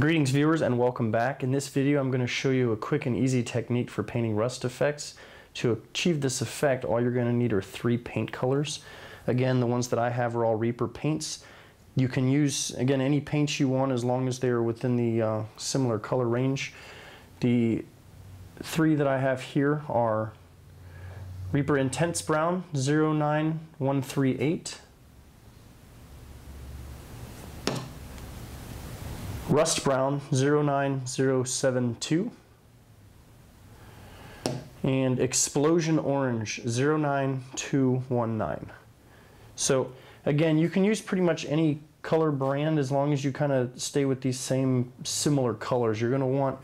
Greetings viewers and welcome back. In this video I'm going to show you a quick and easy technique for painting rust effects. To achieve this effect all you're going to need are 3 paint colors. Again, the ones that I have are all Reaper paints. You can use, again, any paints you want as long as they're within the similar color range. The 3 that I have here are Reaper Intense Brown 09138, Rust Brown 09072, and Explosion Orange 09219. So again, you can use pretty much any color brand as long as you kind of stay with these same similar colors. You're going to want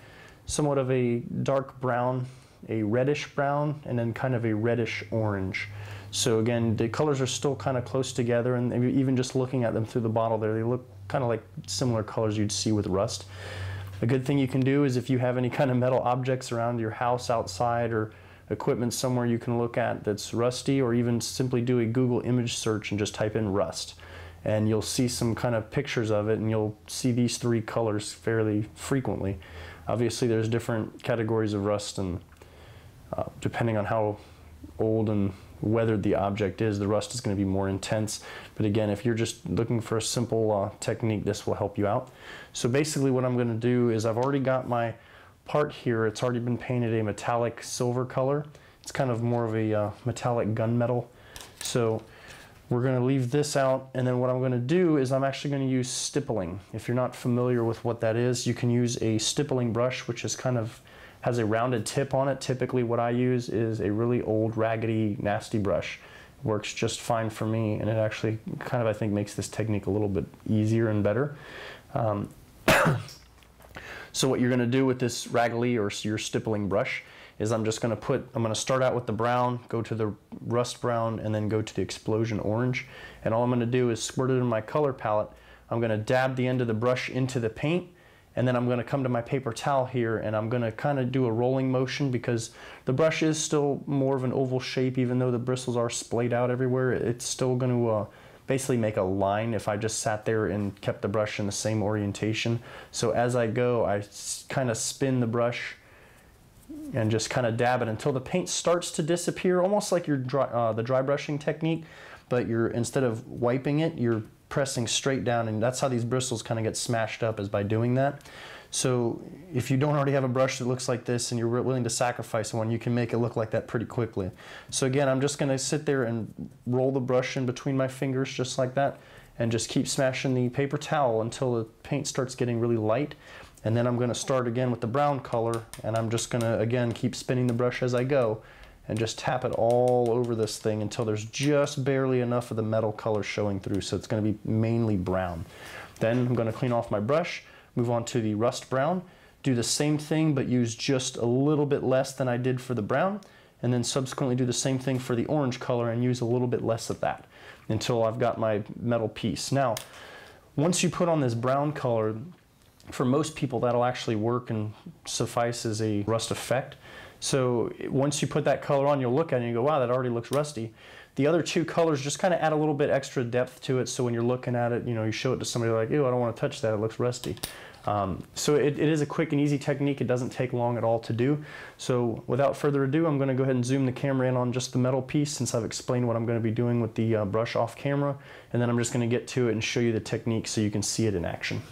somewhat of a dark brown, a reddish brown, and then kind of a reddish orange. So again, the colors are still kind of close together, and even just looking at them through the bottle there, they look kind of like similar colors you'd see with rust. A good thing you can do is if you have any kind of metal objects around your house, outside, or equipment somewhere you can look at that's rusty, or even simply do a Google image search and just type in rust, and you'll see some kind of pictures of it, and you'll see these 3 colors fairly frequently. Obviously there's different categories of rust, and depending on how old and weathered the object is, the rust is going to be more intense. But again, if you're just looking for a simple technique, this will help you out. So basically what I'm going to do is I've already got my part here. It's already been painted a metallic silver color. It's kind of more of a metallic gunmetal. So we're going to leave this out, and then what I'm going to do is I'm actually going to use stippling. If you're not familiar with what that is, you can use a stippling brush, which is kind of has a rounded tip on it. Typically what I use is a really old, raggedy, nasty brush. It works just fine for me, and it actually kind of, I think, makes this technique a little bit easier and better. So what you're going to do with this raggedy or your stippling brush is I'm going to start out with the brown, go to the rust brown, and then go to the explosion orange. And all I'm going to do is squirt it in my color palette. I'm going to dab the end of the brush into the paint, and then I'm going to come to my paper towel here, and I'm going to kind of do a rolling motion because the brush is still more of an oval shape. Even though the bristles are splayed out everywhere, it's still going to basically make a line if I just sat there and kept the brush in the same orientation. So as I go, I kind of spin the brush and just kind of dab it until the paint starts to disappear, almost like your the dry brushing technique, but instead of wiping it, you're pressing straight down, and that's how these bristles kind of get smashed up, is by doing that. So if you don't already have a brush that looks like this and you're willing to sacrifice one, you can make it look like that pretty quickly. So again, I'm just going to sit there and roll the brush in between my fingers just like that, and just keep smashing the paper towel until the paint starts getting really light. And then I'm going to start again with the brown color, and I'm just going to again keep spinning the brush as I go and just tap it all over this thing until there's just barely enough of the metal color showing through, so it's going to be mainly brown. Then I'm going to clean off my brush, move on to the rust brown, do the same thing but use just a little bit less than I did for the brown, and then subsequently do the same thing for the orange color and use a little bit less of that until I've got my metal piece. Now, once you put on this brown color, for most people that'll actually work and suffice as a rust effect. So once you put that color on, you'll look at it and you go, wow, that already looks rusty. The other 2 colors just kind of add a little bit extra depth to it, so when you're looking at it, you show it to somebody like, ew, I don't want to touch that, it looks rusty. So it is a quick and easy technique. It doesn't take long at all to do. So without further ado, I'm going to go ahead and zoom the camera in on just the metal piece, since I've explained what I'm going to be doing with the brush off camera, and then I'm just going to get to it and show you the technique so you can see it in action.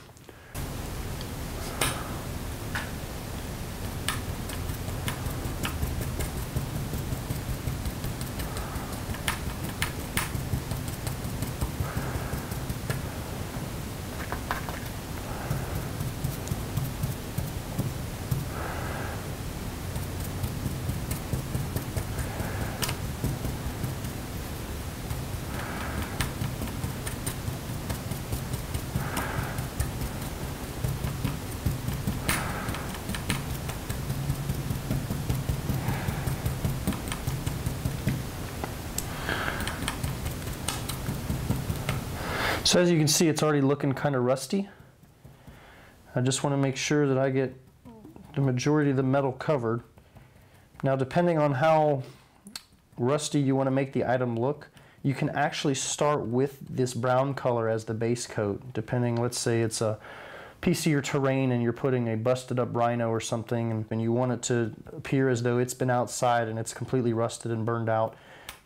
So as you can see, it's already looking kind of rusty. I just want to make sure that I get the majority of the metal covered. Now, depending on how rusty you want to make the item look, you can actually start with this brown color as the base coat, depending, let's say it's a piece of your terrain and you're putting a busted up rhino or something and you want it to appear as though it's been outside and it's completely rusted and burned out,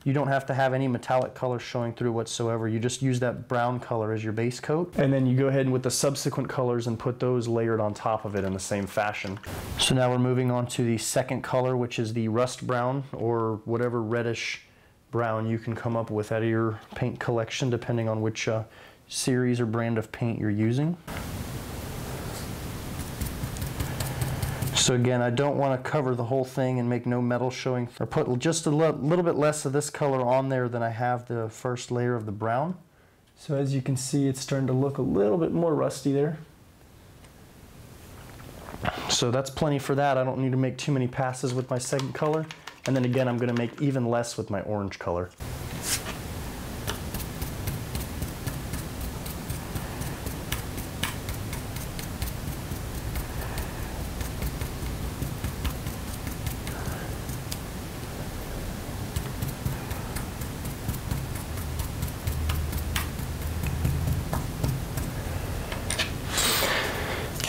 you don't have to have any metallic color showing through whatsoever. You just use that brown color as your base coat, and then you go ahead with the subsequent colors and put those layered on top of it in the same fashion. So now we're moving on to the second color, which is the rust brown, or whatever reddish brown you can come up with out of your paint collection, depending on which series or brand of paint you're using. So again, I don't want to cover the whole thing and make no metal showing. I put just a little bit less of this color on there than I have the first layer of the brown. So as you can see, it's starting to look a little bit more rusty there. So that's plenty for that. I don't need to make too many passes with my second color. And then again, I'm going to make even less with my orange color.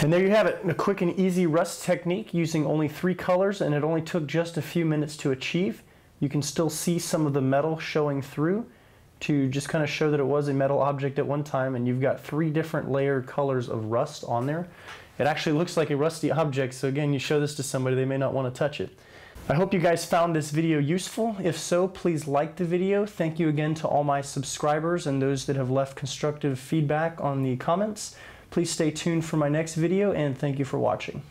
And there you have it, a quick and easy rust technique using only 3 colors, and it only took just a few minutes to achieve. You can still see some of the metal showing through to just kind of show that it was a metal object at one time, and you've got 3 different layered colors of rust on there. It actually looks like a rusty object, so again, you show this to somebody, they may not want to touch it. I hope you guys found this video useful. If so, please like the video. Thank you again to all my subscribers and those that have left constructive feedback on the comments. Please stay tuned for my next video, and thank you for watching.